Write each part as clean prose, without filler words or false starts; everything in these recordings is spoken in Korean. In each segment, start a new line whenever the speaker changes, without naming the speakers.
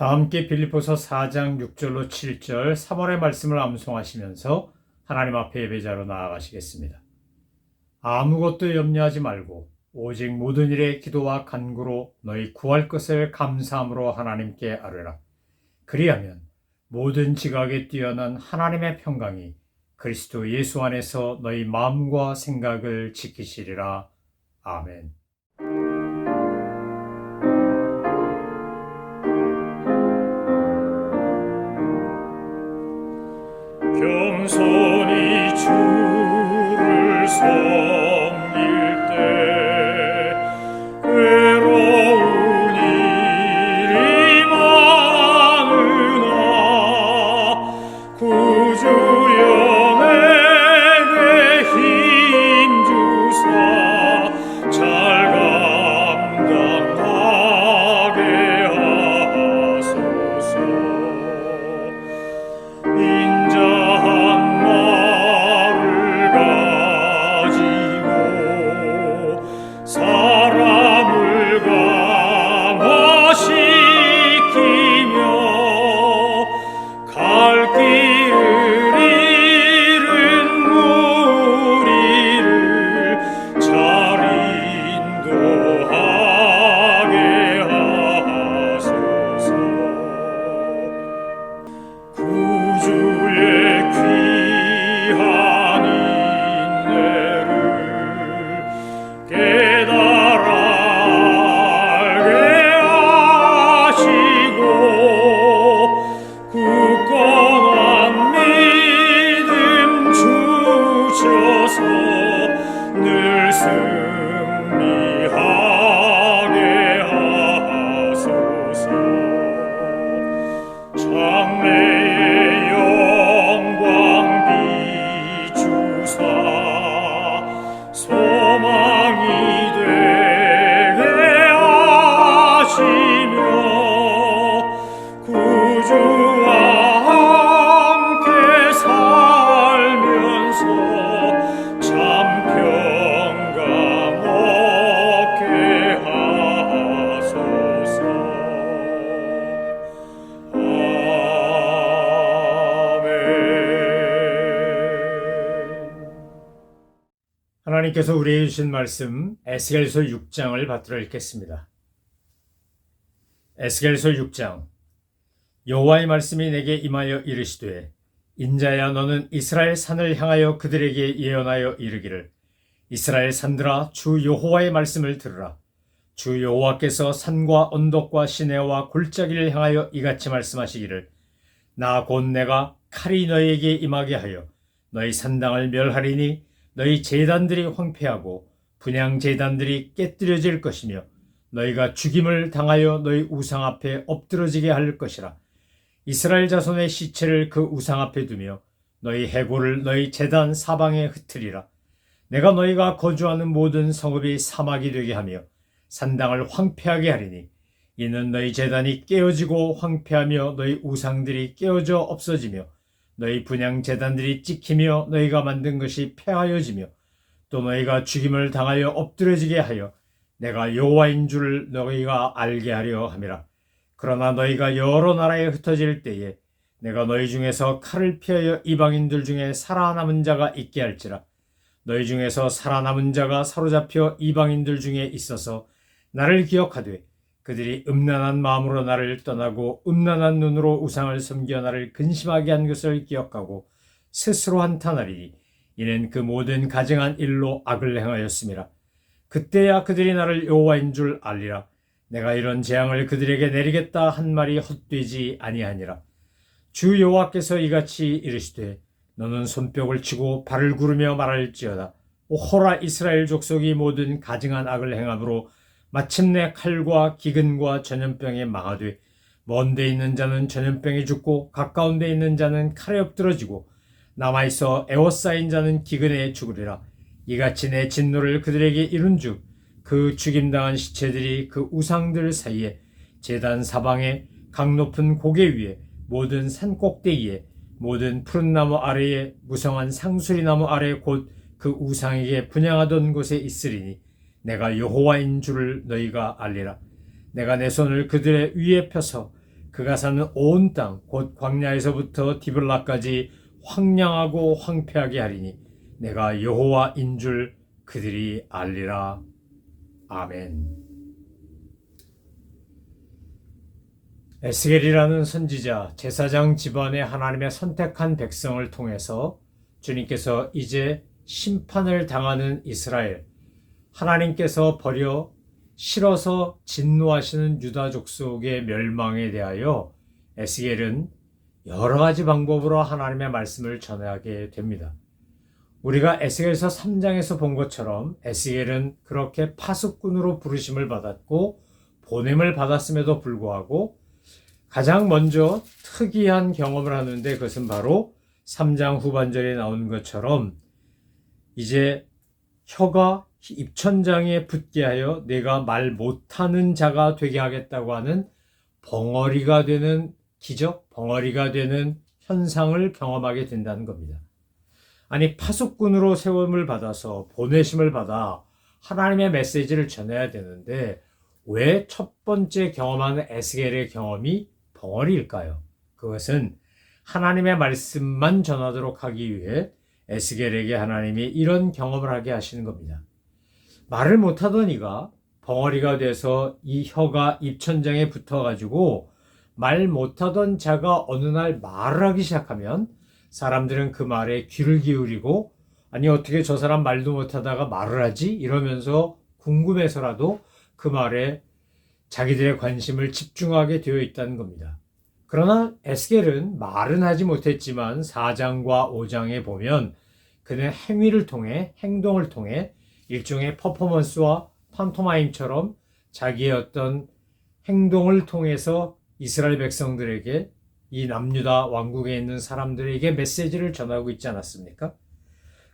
다 함께 빌립보서 4장 6절로 7절 3월의 말씀을 암송하시면서 하나님 앞에 예배자로 나아가시겠습니다. 아무것도 염려하지 말고 오직 모든 일에 기도와 간구로 너희 구할 것을 감사함으로 하나님께 아뢰라. 그리하면 모든 지각에 뛰어난 하나님의 평강이 그리스도 예수 안에서 너희 마음과 생각을 지키시리라. 아멘.
겸손히 주를 섬길 때 괴로운 일이 많으나 구주 영에게 힘주사 잘 감당하게 하소서. 인자한 말을 가지고 사람을 강화시키며 갈 길을 잃은 무리를 잘 인도하게 하소서. 구주의 귀한 인내를 깨달아 알게 하시고 굳건한 믿음 주셔서 늘 승리하게 하소서. 장래의 영광 비추사 소망이 되게 하시며 구주와 함께 살면서 참 평강 얻게 하소서.
하나님께서 우리에게 주신 말씀 에스겔서 6장을 받들어 읽겠습니다. 에스겔서 6장. 여호와의 말씀이 내게 임하여 이르시되 인자야 너는 이스라엘 산을 향하여 그들에게 예언하여 이르기를 이스라엘 산들아 주 여호와의 말씀을 들으라. 주 여호와께서 산과 언덕과 시내와 골짜기를 향하여 이같이 말씀하시기를 나 곧 내가 칼이 너희에게 임하게 하여 너희 산당을 멸하리니 너희 제단들이 황폐하고 분향 제단들이 깨뜨려질 것이며 너희가 죽임을 당하여 너희 우상 앞에 엎드러지게 할 것이라. 이스라엘 자손의 시체를 그 우상 앞에 두며 너희 해골을 너희 제단 사방에 흩으리라. 내가 너희가 거주하는 모든 성읍이 사막이 되게 하며 산당을 황폐하게 하리니 이는 너희 제단이 깨어지고 황폐하며 너희 우상들이 깨어져 없어지며 너희 분향 제단들이 찍히며 너희가 만든 것이 폐하여지며 또 너희가 죽임을 당하여 엎드려지게 하여 내가 여호와인 줄을 너희가 알게 하려 함이라. 그러나 너희가 여러 나라에 흩어질 때에 내가 너희 중에서 칼을 피하여 이방인들 중에 살아남은 자가 있게 할지라. 너희 중에서 살아남은 자가 사로잡혀 이방인들 중에 있어서 나를 기억하되 그들이 음란한 마음으로 나를 떠나고 음란한 눈으로 우상을 섬겨 나를 근심하게 한 것을 기억하고 스스로 한탄하리니 이는 그 모든 가증한 일로 악을 행하였음이라. 그때야 그들이 나를 여호와인 줄 알리라. 내가 이런 재앙을 그들에게 내리겠다 한 말이 헛되지 아니하니라. 주 여호와께서 이같이 이르시되 너는 손뼉을 치고 발을 구르며 말할지어다. 오호라 이스라엘 족속이 모든 가증한 악을 행함으로 마침내 칼과 기근과 전염병에 망하되 먼 데 있는 자는 전염병에 죽고 가까운 데 있는 자는 칼에 엎드러지고 남아있어 애워싸인 자는 기근에 죽으리라. 이같이 내 진노를 그들에게 이룬즉 그 죽임당한 시체들이 그 우상들 사이에 제단 사방에 강 높은 고개 위에 모든 산 꼭대기에 모든 푸른 나무 아래에 무성한 상수리 나무 아래 곧 그 우상에게 분향하던 곳에 있으리니 내가 여호와인 줄을 너희가 알리라. 내가 내 손을 그들의 위에 펴서 그가 사는 온 땅 곧 광야에서부터 디블라까지 황량하고 황폐하게 하리니 내가 여호와인 줄 그들이 알리라. 아멘. 에스겔이라는 선지자, 제사장 집안의 하나님의 선택한 백성을 통해서 주님께서 이제 심판을 당하는 이스라엘, 하나님께서 버려 싫어서 진노하시는 유다 족속의 멸망에 대하여 에스겔은 여러 가지 방법으로 하나님의 말씀을 전하게 됩니다. 우리가 에스겔서 3장에서 본 것처럼 에스겔은 그렇게 파수꾼으로 부르심을 받았고 보냄을 받았음에도 불구하고 가장 먼저 특이한 경험을 하는데 그것은 바로 3장 후반절에 나온 것처럼 이제 혀가 입천장에 붙게 하여 내가 말 못하는 자가 되게 하겠다고 하는 벙어리가 되는 기적, 벙어리가 되는 현상을 경험하게 된다는 겁니다. 아니, 파수꾼으로 세움을 받아서 보내심을 받아 하나님의 메시지를 전해야 되는데 왜 첫 번째 경험하는 에스겔의 경험이 벙어리일까요? 그것은 하나님의 말씀만 전하도록 하기 위해 에스겔에게 하나님이 이런 경험을 하게 하시는 겁니다. 말을 못하던 이가 벙어리가 돼서 이 혀가 입천장에 붙어가지고 말 못하던 자가 어느 날 말을 하기 시작하면 사람들은 그 말에 귀를 기울이고 아니 어떻게 저 사람 말도 못하다가 말을 하지? 이러면서 궁금해서라도 그 말에 자기들의 관심을 집중하게 되어 있다는 겁니다. 그러나 에스겔은 말은 하지 못했지만 4장과 5장에 보면 그는 행위를 통해 행동을 통해 일종의 퍼포먼스와 판토마임처럼 자기의 어떤 행동을 통해서 이스라엘 백성들에게 이 남유다 왕국에 있는 사람들에게 메시지를 전하고 있지 않았습니까?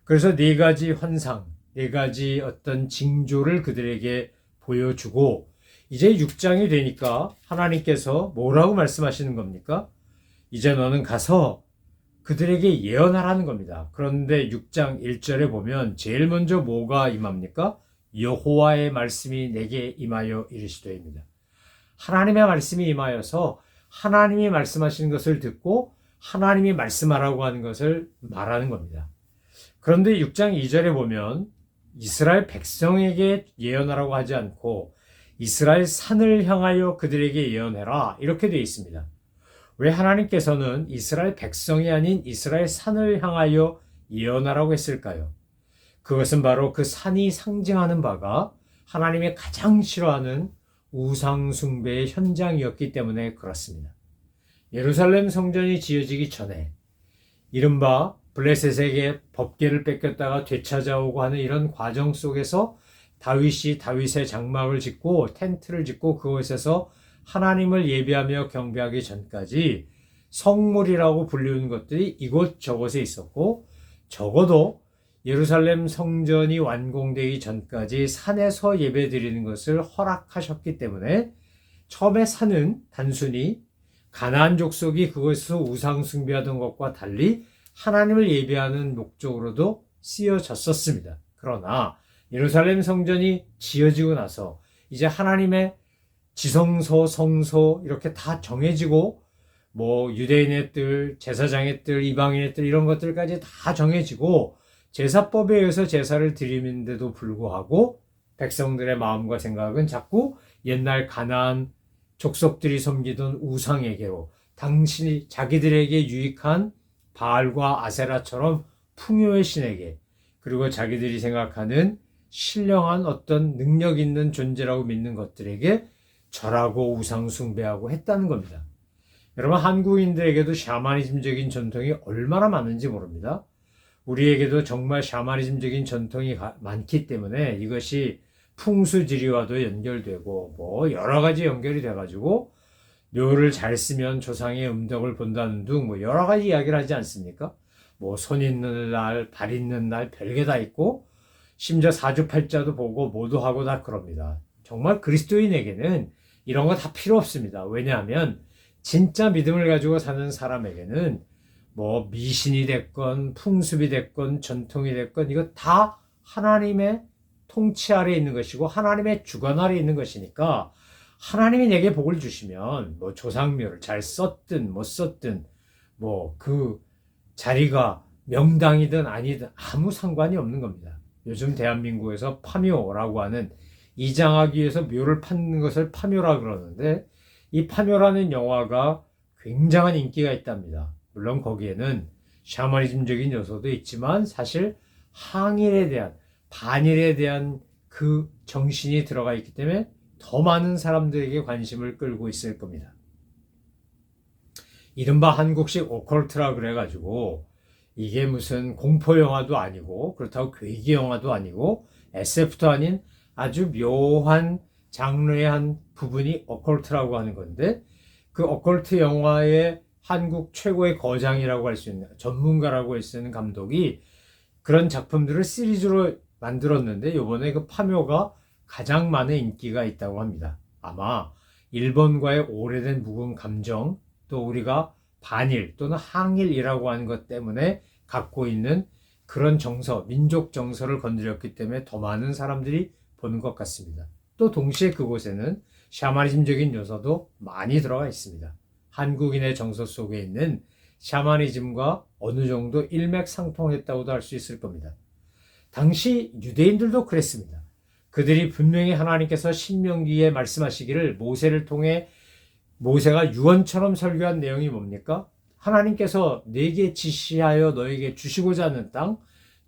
그래서 4가지 환상, 4가지 어떤 징조를 그들에게 보여주고 이제 6장이 되니까 하나님께서 뭐라고 말씀하시는 겁니까? 이제 너는 가서 그들에게 예언하라는 겁니다. 그런데 6장 1절에 보면 제일 먼저 뭐가 임합니까? 여호와의 말씀이 내게 임하여 이르시되입니다. 하나님의 말씀이 임하여서 하나님이 말씀하시는 것을 듣고 하나님이 말씀하라고 하는 것을 말하는 겁니다. 그런데 6장 2절에 보면 이스라엘 백성에게 예언하라고 하지 않고 이스라엘 산을 향하여 그들에게 예언해라 이렇게 되어 있습니다. 왜 하나님께서는 이스라엘 백성이 아닌 이스라엘 산을 향하여 예언하라고 했을까요? 그것은 바로 그 산이 상징하는 바가 하나님의 가장 싫어하는 우상 숭배의 현장이었기 때문에 그렇습니다. 예루살렘 성전이 지어지기 전에 이른바 블레셋에게 법궤를 뺏겼다가 되찾아오고 하는 이런 과정 속에서 다윗이 다윗의 장막을 짓고 텐트를 짓고 그곳에서 하나님을 예배하며 경배하기 전까지 성물이라고 불리는 것들이 이곳저곳에 있었고 적어도 예루살렘 성전이 완공되기 전까지 산에서 예배드리는 것을 허락하셨기 때문에 처음에 산은 단순히 가나안 족속이 그것에서 우상 숭배하던 것과 달리 하나님을 예배하는 목적으로도 쓰여졌었습니다. 그러나 예루살렘 성전이 지어지고 나서 이제 하나님의 지성소, 성소 이렇게 다 정해지고 유대인의 뜰, 제사장의 뜰, 이방인의 뜰 이런 것들까지 다 정해지고 제사법에 의해서 제사를 드리는데도 불구하고 백성들의 마음과 생각은 자꾸 옛날 가나안 족속들이 섬기던 우상에게로 당신이 자기들에게 유익한 바알과 아세라처럼 풍요의 신에게 그리고 자기들이 생각하는 신령한 어떤 능력 있는 존재라고 믿는 것들에게 절하고 우상 숭배하고 했다는 겁니다. 여러분 한국인들에게도 샤머니즘적인 전통이 얼마나 많은지 모릅니다. 우리에게도 정말 샤머니즘적인 전통이 많기 때문에 이것이 풍수지리와도 연결되고 여러 가지 연결이 돼가지고 묘를 잘 쓰면 조상의 음덕을 본다는 등 여러 가지 이야기를 하지 않습니까? 손 있는 날, 발 있는 날 별게 다 있고 심지어 사주팔자도 보고 모두 하고 다 그럽니다. 정말 그리스도인에게는 이런 거 다 필요 없습니다. 왜냐하면 진짜 믿음을 가지고 사는 사람에게는 미신이 됐건 풍습이 됐건 전통이 됐건 이거 다 하나님의 통치 아래에 있는 것이고 하나님의 주관 아래에 있는 것이니까 하나님이 내게 복을 주시면 뭐 조상묘를 잘 썼든 못 썼든 뭐 그 자리가 명당이든 아니든 아무 상관이 없는 겁니다. 요즘 대한민국에서 파묘라고 하는 이장하기 위해서 묘를 파는 것을 파묘라 그러는데, 이 파묘라는 영화가 굉장한 인기가 있답니다. 물론 거기에는 샤머니즘적인 요소도 있지만 사실 항일에 대한, 반일에 대한 그 정신이 들어가 있기 때문에 더 많은 사람들에게 관심을 끌고 있을 겁니다. 이른바 한국식 오컬트라 그래가지고 이게 무슨 공포 영화도 아니고 그렇다고 괴기 영화도 아니고 SF도 아닌 아주 묘한 장르의 한 부분이 오컬트라고 하는 건데, 그 오컬트 영화의 한국 최고의 거장이라고 할 수 있는, 전문가라고 할 수 있는 감독이 그런 작품들을 시리즈로 만들었는데, 요번에 그 파묘가 가장 많은 인기가 있다고 합니다. 아마 일본과의 오래된 묵은 감정, 또 우리가 반일 또는 항일이라고 하는 것 때문에 갖고 있는 그런 정서, 민족 정서를 건드렸기 때문에 더 많은 사람들이 보는 것 같습니다. 또 동시에 그곳에는 샤머니즘적인 요소도 많이 들어가 있습니다. 한국인의 정서 속에 있는 샤머니즘과 어느 정도 일맥상통했다고도 할 수 있을 겁니다. 당시 유대인들도 그랬습니다. 그들이 분명히 하나님께서 신명기에 말씀하시기를 모세를 통해, 모세가 유언처럼 설교한 내용이 뭡니까? 하나님께서 내게 지시하여 너에게 주시고자 하는 땅,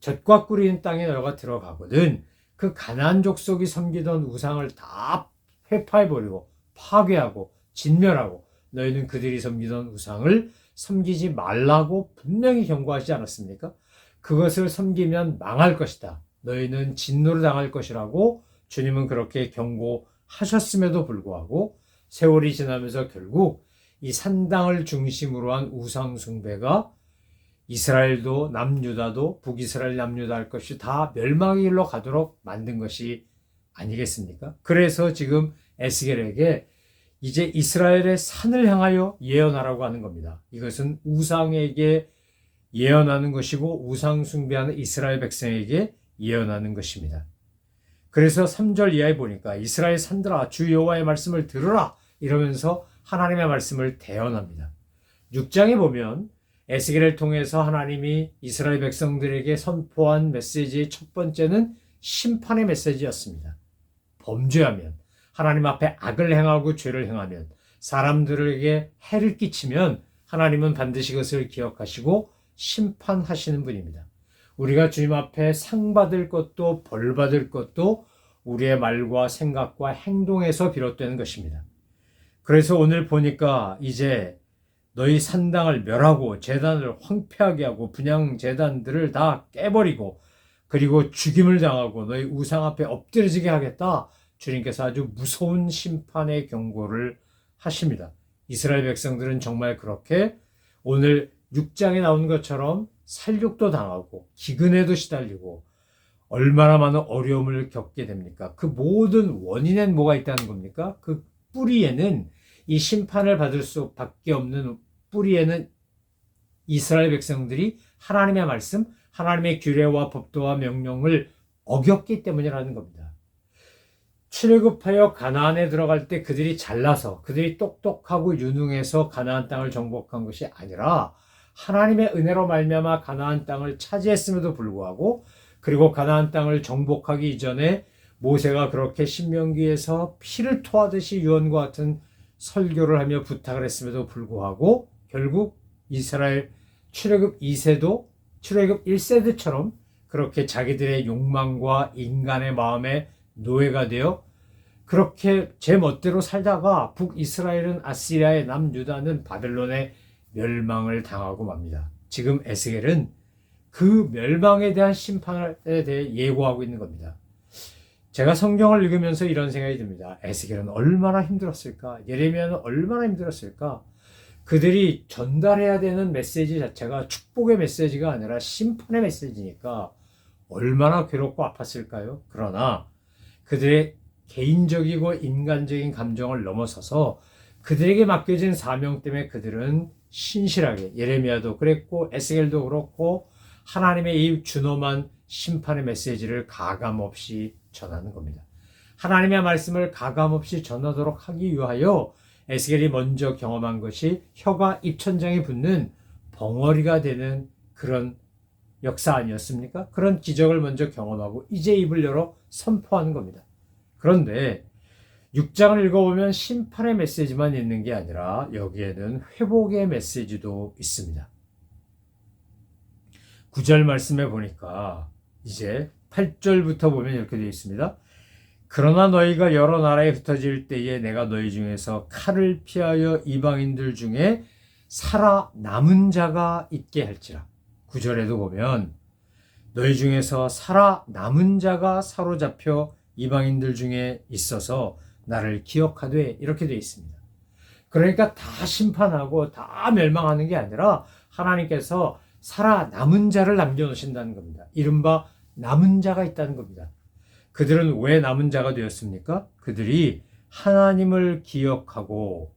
젖과 꿀이는 땅에 너가 들어가거든 그 가나안 족속이 섬기던 우상을 다 회파해버리고 파괴하고 진멸하고 너희는 그들이 섬기던 우상을 섬기지 말라고 분명히 경고하지 않았습니까? 그것을 섬기면 망할 것이다. 너희는 진노를 당할 것이라고 주님은 그렇게 경고하셨음에도 불구하고 세월이 지나면서 결국 이 산당을 중심으로 한 우상 숭배가 이스라엘도 남유다도 북이스라엘 남유다 할 것이 다 멸망의 길로 가도록 만든 것이 아니겠습니까? 그래서 지금 에스겔에게 이제 이스라엘의 산을 향하여 예언하라고 하는 겁니다. 이것은 우상에게 예언하는 것이고 우상 숭배하는 이스라엘 백성에게 예언하는 것입니다. 그래서 3절 이하에 보니까 이스라엘 산들아 주 여호와의 말씀을 들으라 이러면서 하나님의 말씀을 대언합니다. 6장에 보면 에스겔을 통해서 하나님이 이스라엘 백성들에게 선포한 메시지의 첫 번째는 심판의 메시지였습니다. 범죄하면, 하나님 앞에 악을 행하고 죄를 행하면, 사람들에게 해를 끼치면 하나님은 반드시 그것을 기억하시고 심판하시는 분입니다. 우리가 주님 앞에 상 받을 것도 벌 받을 것도 우리의 말과 생각과 행동에서 비롯되는 것입니다. 그래서 오늘 보니까 이제 너희 산당을 멸하고 제단을 황폐하게 하고 분향 제단들을 다 깨버리고 그리고 죽임을 당하고 너희 우상 앞에 엎드려지게 하겠다. 주님께서 아주 무서운 심판의 경고를 하십니다. 이스라엘 백성들은 정말 그렇게 오늘 6장에 나온 것처럼 살육도 당하고 기근에도 시달리고 얼마나 많은 어려움을 겪게 됩니까? 그 모든 원인엔 뭐가 있다는 겁니까? 그 뿌리에는 이 심판을 받을 수밖에 없는 뿌리에는 이스라엘 백성들이 하나님의 말씀, 하나님의 규례와 법도와 명령을 어겼기 때문이라는 겁니다. 출애굽하여 가나안에 들어갈 때 그들이 잘나서 그들이 똑똑하고 유능해서 가나안 땅을 정복한 것이 아니라 하나님의 은혜로 말미암아 가나안 땅을 차지했음에도 불구하고 그리고 가나안 땅을 정복하기 이전에 모세가 그렇게 신명기에서 피를 토하듯이 유언과 같은 설교를 하며 부탁을 했음에도 불구하고 결국 이스라엘 출애굽 2세도 출애굽 1세대처럼 그렇게 자기들의 욕망과 인간의 마음에 노예가 되어 그렇게 제 멋대로 살다가 북이스라엘은 아시리아의 남유다는 바벨론의 멸망을 당하고 맙니다. 지금 에스겔은 그 멸망에 대한 심판에 대해 예고하고 있는 겁니다. 제가 성경을 읽으면서 이런 생각이 듭니다. 에스겔은 얼마나 힘들었을까? 예레미야는 얼마나 힘들었을까? 그들이 전달해야 되는 메시지 자체가 축복의 메시지가 아니라 심판의 메시지니까 얼마나 괴롭고 아팠을까요? 그러나 그들의 개인적이고 인간적인 감정을 넘어서서 그들에게 맡겨진 사명 때문에 그들은 신실하게, 예레미야도 그랬고 에스겔도 그렇고 하나님의 이 준엄한 심판의 메시지를 가감없이 전하는 겁니다. 하나님의 말씀을 가감없이 전하도록 하기 위하여 에스겔이 먼저 경험한 것이 혀가 입천장에 붙는 벙어리가 되는 그런 역사 아니었습니까? 그런 기적을 먼저 경험하고 이제 입을 열어 선포하는 겁니다. 그런데 6장을 읽어보면 심판의 메시지만 있는 게 아니라 여기에는 회복의 메시지도 있습니다. 9절 말씀에 보니까 이제 8절부터 보면 이렇게 되어 있습니다. 그러나 너희가 여러 나라에 흩어질 때에 내가 너희 중에서 칼을 피하여 이방인들 중에 살아남은 자가 있게 할지라. 9절에도 보면 너희 중에서 살아남은 자가 사로잡혀 이방인들 중에 있어서 나를 기억하되 이렇게 되어 있습니다. 그러니까 다 심판하고 다 멸망하는 게 아니라 하나님께서 살아남은 자를 남겨놓으신다는 겁니다. 이른바 남은 자가 있다는 겁니다. 그들은 왜 남은 자가 되었습니까? 그들이 하나님을 기억하고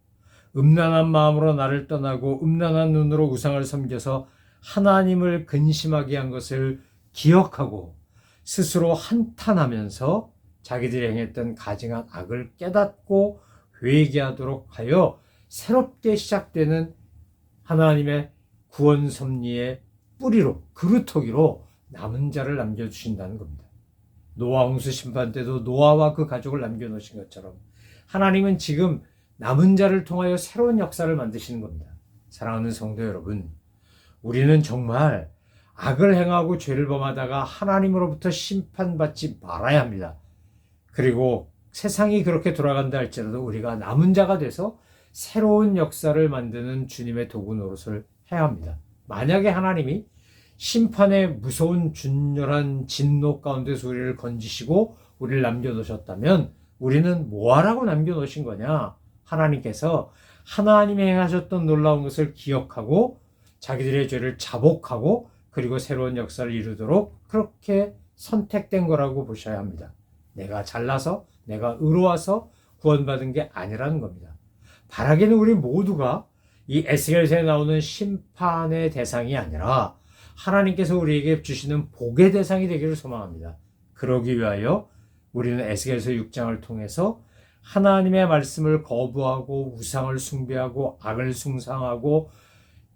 음란한 마음으로 나를 떠나고 음란한 눈으로 우상을 섬겨서 하나님을 근심하게 한 것을 기억하고 스스로 한탄하면서 자기들이 행했던 가증한 악을 깨닫고 회개하도록 하여 새롭게 시작되는 하나님의 구원 섭리의 뿌리로 그루터기로 남은 자를 남겨주신다는 겁니다. 노아 홍수 심판 때도 노아와 그 가족을 남겨놓으신 것처럼 하나님은 지금 남은 자를 통하여 새로운 역사를 만드시는 겁니다. 사랑하는 성도 여러분, 우리는 정말 악을 행하고 죄를 범하다가 하나님으로부터 심판받지 말아야 합니다. 그리고 세상이 그렇게 돌아간다 할지라도 우리가 남은 자가 돼서 새로운 역사를 만드는 주님의 도구 노릇을 해야 합니다. 만약에 하나님이 심판의 무서운 준열한 진노 가운데서 우리를 건지시고 우리를 남겨놓으셨다면 우리는 뭐하라고 남겨놓으신 거냐? 하나님께서 하나님이 행하셨던 놀라운 것을 기억하고 자기들의 죄를 자복하고 그리고 새로운 역사를 이루도록 그렇게 선택된 거라고 보셔야 합니다. 내가 잘나서 내가 의로워서 구원받은 게 아니라는 겁니다. 바라기는 우리 모두가 이 에스겔서에 나오는 심판의 대상이 아니라 하나님께서 우리에게 주시는 복의 대상이 되기를 소망합니다. 그러기 위하여 우리는 에스겔서 6장을 통해서 하나님의 말씀을 거부하고 우상을 숭배하고 악을 숭상하고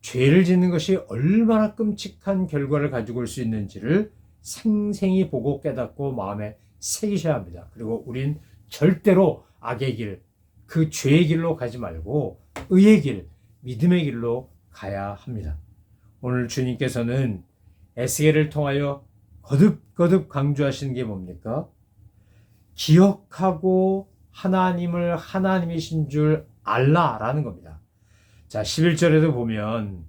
죄를 짓는 것이 얼마나 끔찍한 결과를 가지고 올 수 있는지를 생생히 보고 깨닫고 마음에 새기셔야 합니다. 그리고 우린 절대로 악의 길, 그 죄의 길로 가지 말고 의의 길, 믿음의 길로 가야 합니다. 오늘 주님께서는 에스겔을 통하여 거듭거듭 강조하시는 게 뭡니까? 기억하고 하나님을 하나님이신 줄 알라라는 겁니다. 자, 11절에도 보면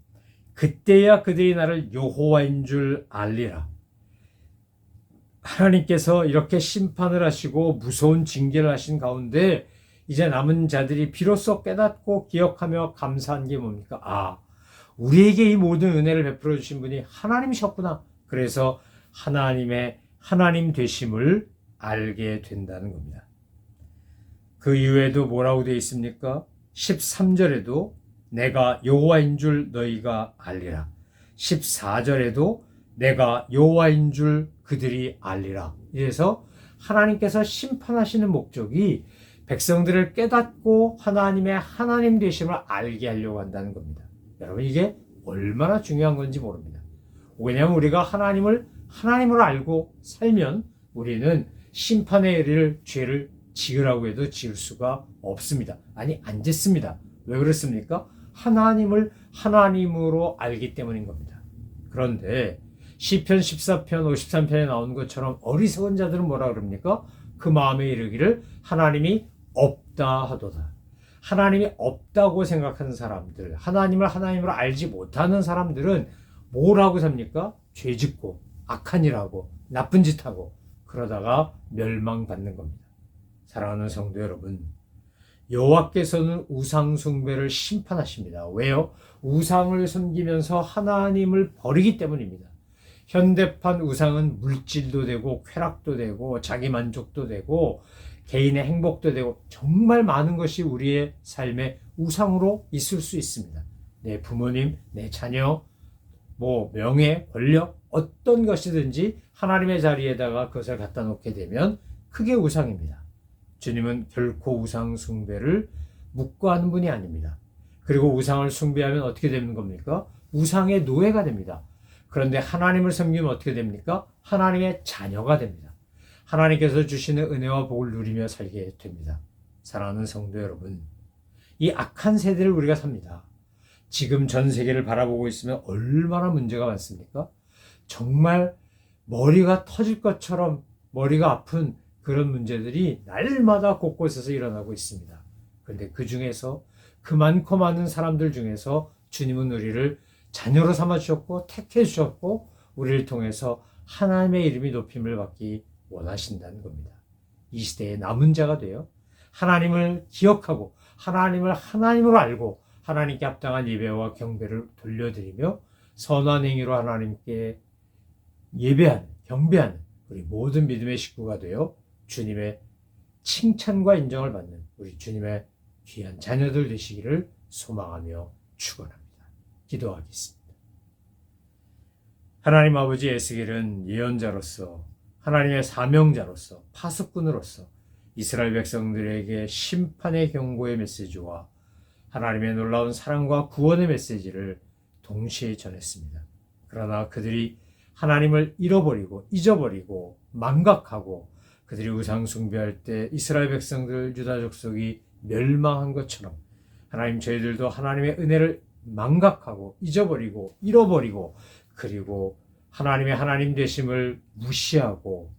그때야 그들이 나를 여호와인 줄 알리라. 하나님께서 이렇게 심판을 하시고 무서운 징계를 하신 가운데 이제 남은 자들이 비로소 깨닫고 기억하며 감사한 게 뭡니까? 아, 우리에게 이 모든 은혜를 베풀어 주신 분이 하나님이셨구나. 그래서 하나님의 하나님 되심을 알게 된다는 겁니다. 그 이후에도 뭐라고 되어 있습니까? 13절에도 내가 여호와인 줄 너희가 알리라. 14절에도 내가 여호와인 줄 그들이 알리라. 이래서 하나님께서 심판하시는 목적이 백성들을 깨닫고 하나님의 하나님 되심을 알게 하려고 한다는 겁니다. 여러분, 이게 얼마나 중요한 건지 모릅니다. 왜냐하면 우리가 하나님을 하나님으로 알고 살면 우리는 심판의 일을 죄를 지으라고 해도 지을 수가 없습니다. 아니, 안 짓습니다. 왜 그렇습니까? 하나님을 하나님으로 알기 때문인 겁니다. 그런데 시편 14편 53편에 나오는 것처럼 어리석은 자들은 뭐라 그럽니까? 그 마음에 이르기를 하나님이 없다 하도다. 하나님이 없다고 생각하는 사람들, 하나님을 하나님으로 알지 못하는 사람들은 뭐라고 삽니까? 죄 짓고 악한 일하고 나쁜 짓하고 그러다가 멸망받는 겁니다. 사랑하는 성도 여러분, 여호와께서는 우상 숭배를 심판하십니다. 왜요? 우상을 섬기면서 하나님을 버리기 때문입니다. 현대판 우상은 물질도 되고 쾌락도 되고 자기 만족도 되고 개인의 행복도 되고 정말 많은 것이 우리의 삶의 우상으로 있을 수 있습니다. 내 부모님, 내 자녀, 명예, 권력, 어떤 것이든지 하나님의 자리에다가 그것을 갖다 놓게 되면 크게 우상입니다. 주님은 결코 우상 숭배를 묵과하는 분이 아닙니다. 그리고 우상을 숭배하면 어떻게 되는 겁니까? 우상의 노예가 됩니다. 그런데 하나님을 섬기면 어떻게 됩니까? 하나님의 자녀가 됩니다. 하나님께서 주시는 은혜와 복을 누리며 살게 됩니다. 사랑하는 성도 여러분, 이 악한 세대를 우리가 삽니다. 지금 전 세계를 바라보고 있으면 얼마나 문제가 많습니까? 정말 머리가 터질 것처럼 머리가 아픈 그런 문제들이 날마다 곳곳에서 일어나고 있습니다. 그런데 그 중에서 그 많고 많은 사람들 중에서 주님은 우리를 자녀로 삼아 주셨고 택해 주셨고 우리를 통해서 하나님의 이름이 높임을 받기 원하신다는 겁니다. 이 시대의 남은 자가 되어 하나님을 기억하고 하나님을 하나님으로 알고 하나님께 합당한 예배와 경배를 돌려드리며 선한 행위로 하나님께 예배하는, 경배하는 우리 모든 믿음의 식구가 되어 주님의 칭찬과 인정을 받는 우리 주님의 귀한 자녀들 되시기를 소망하며 축원합니다. 기도하겠습니다. 하나님 아버지, 에스겔은 예언자로서 하나님의 사명자로서 파수꾼으로서 이스라엘 백성들에게 심판의 경고의 메시지와 하나님의 놀라운 사랑과 구원의 메시지를 동시에 전했습니다. 그러나 그들이 하나님을 잃어버리고 잊어버리고 망각하고 그들이 우상 숭배할 때 이스라엘 백성들 유다 족속이 멸망한 것처럼 하나님, 저희들도 하나님의 은혜를 망각하고 잊어버리고 잃어버리고 그리고 하나님의 하나님 되심을 무시하고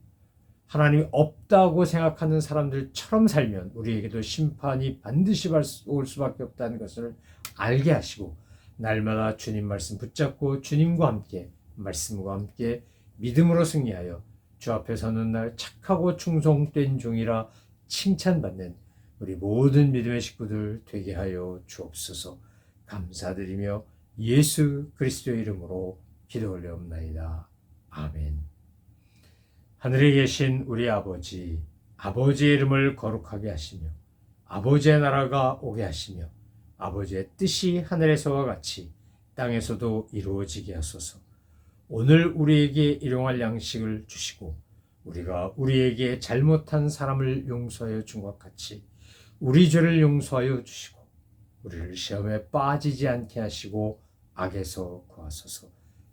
하나님이 없다고 생각하는 사람들처럼 살면 우리에게도 심판이 반드시 올 수밖에 없다는 것을 알게 하시고 날마다 주님 말씀 붙잡고 주님과 함께 말씀과 함께 믿음으로 승리하여 주 앞에 서는 날 착하고 충성된 종이라 칭찬받는 우리 모든 믿음의 식구들 되게 하여 주옵소서. 감사드리며 예수 그리스도의 이름으로 기도 올려옵나이다. 아멘. 하늘에 계신 우리 아버지, 아버지의 이름을 거룩하게 하시며 아버지의 나라가 오게 하시며 아버지의 뜻이 하늘에서와 같이 땅에서도 이루어지게 하소서. 오늘 우리에게 일용할 양식을 주시고 우리가 우리에게 잘못한 사람을 용서하여 준 것 같이 우리 죄를 용서하여 주시고 우리를 시험에 빠지지 않게 하시고 악에서 구하소서.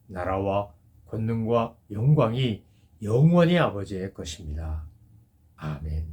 나라와 권능과 영광이 영원히 아버지의 것입니다. 아멘.